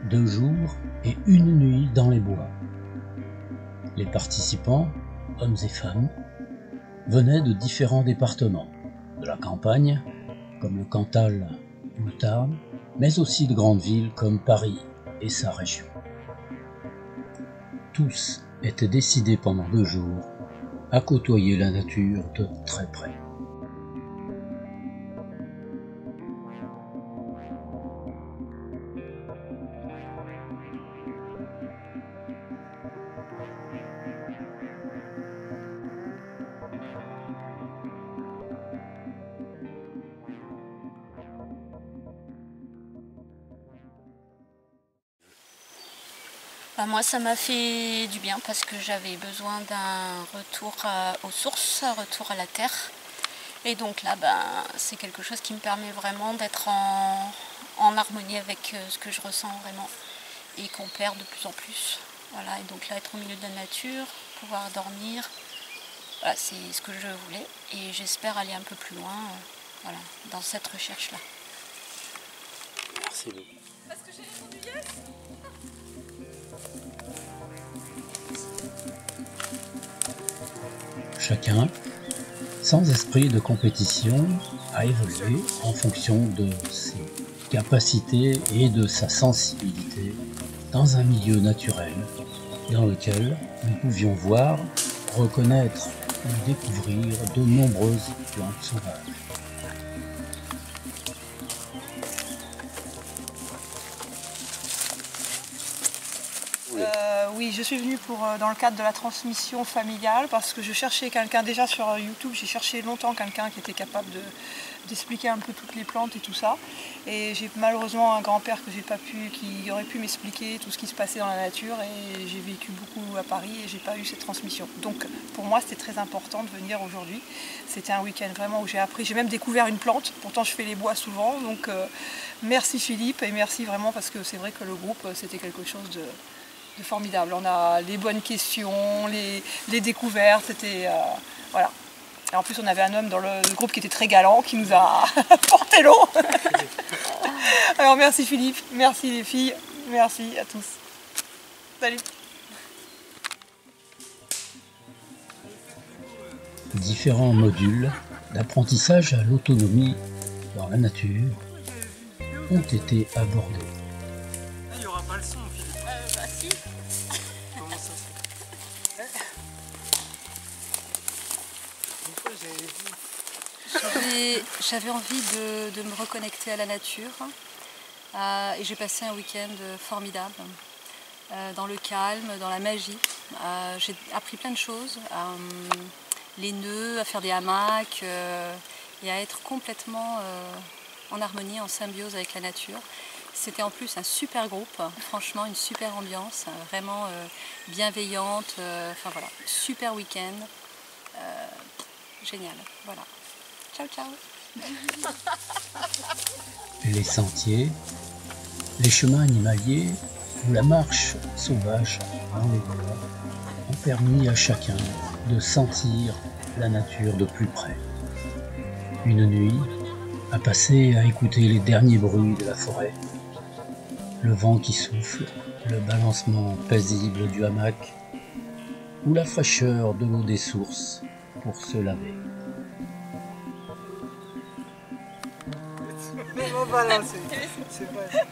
2 jours et 1 nuit dans les bois. Les participants, hommes et femmes, venaient de différents départements, de la campagne, comme le Cantal ou le Tarn, mais aussi de grandes villes comme Paris et sa région. Tous étaient décidés pendant 2 jours à côtoyer la nature de très près. Moi, ça m'a fait du bien parce que j'avais besoin d'un retour aux sources, un retour à la terre. Et donc là, c'est quelque chose qui me permet vraiment d'être en harmonie avec ce que je ressens vraiment et qu'on perd de plus en plus. Voilà, et donc là, être au milieu de la nature, pouvoir dormir, voilà, c'est ce que je voulais. Et j'espère aller un peu plus loin voilà, dans cette recherche-là. Merci beaucoup. Parce que j'ai répondu yes. Chacun, sans esprit de compétition, a évolué en fonction de ses capacités et de sa sensibilité dans un milieu naturel dans lequel nous pouvions voir, reconnaître ou découvrir de nombreuses plantes sauvages. Oui, je suis venue dans le cadre de la transmission familiale parce que je cherchais quelqu'un, déjà sur YouTube, j'ai cherché longtemps quelqu'un qui était capable d'expliquer un peu toutes les plantes et tout ça. Et j'ai malheureusement un grand-père que j'ai pas pu, qui aurait pu m'expliquer tout ce qui se passait dans la nature et j'ai vécu beaucoup à Paris et j'ai pas eu cette transmission. Donc pour moi c'était très important de venir aujourd'hui. C'était un week-end vraiment où j'ai appris, j'ai même découvert une plante, pourtant je fais les bois souvent. Donc merci Philippe et merci vraiment parce que c'est vrai que le groupe c'était quelque chose de formidable. On a les bonnes questions, les découvertes, c'était voilà. Et en plus on avait un homme dans le groupe qui était très galant, qui nous a porté l'eau. Alors merci Philippe, merci les filles, merci à tous. Salut. Différents modules d'apprentissage à l'autonomie dans la nature ont été abordés. Il n'y aura pas le son, Philippe. Si. Comment ça se fait? Une fois, j'avais vu. J'avais envie de me reconnecter à la nature et j'ai passé un week-end formidable dans le calme, dans la magie. J'ai appris plein de choses, les nœuds, à faire des hamacs et à être complètement en harmonie, en symbiose avec la nature. C'était en plus un super groupe, franchement une super ambiance, vraiment bienveillante, enfin voilà, super week-end, génial, voilà. Ciao ciao. Les sentiers, les chemins animaliers ou la marche sauvage dans les bois ont permis à chacun de sentir la nature de plus près. Une nuit à passer à écouter les derniers bruits de la forêt, le vent qui souffle, le balancement paisible du hamac ou la fraîcheur de l'eau des sources pour se laver. Mais bon, voilà, c'est vrai.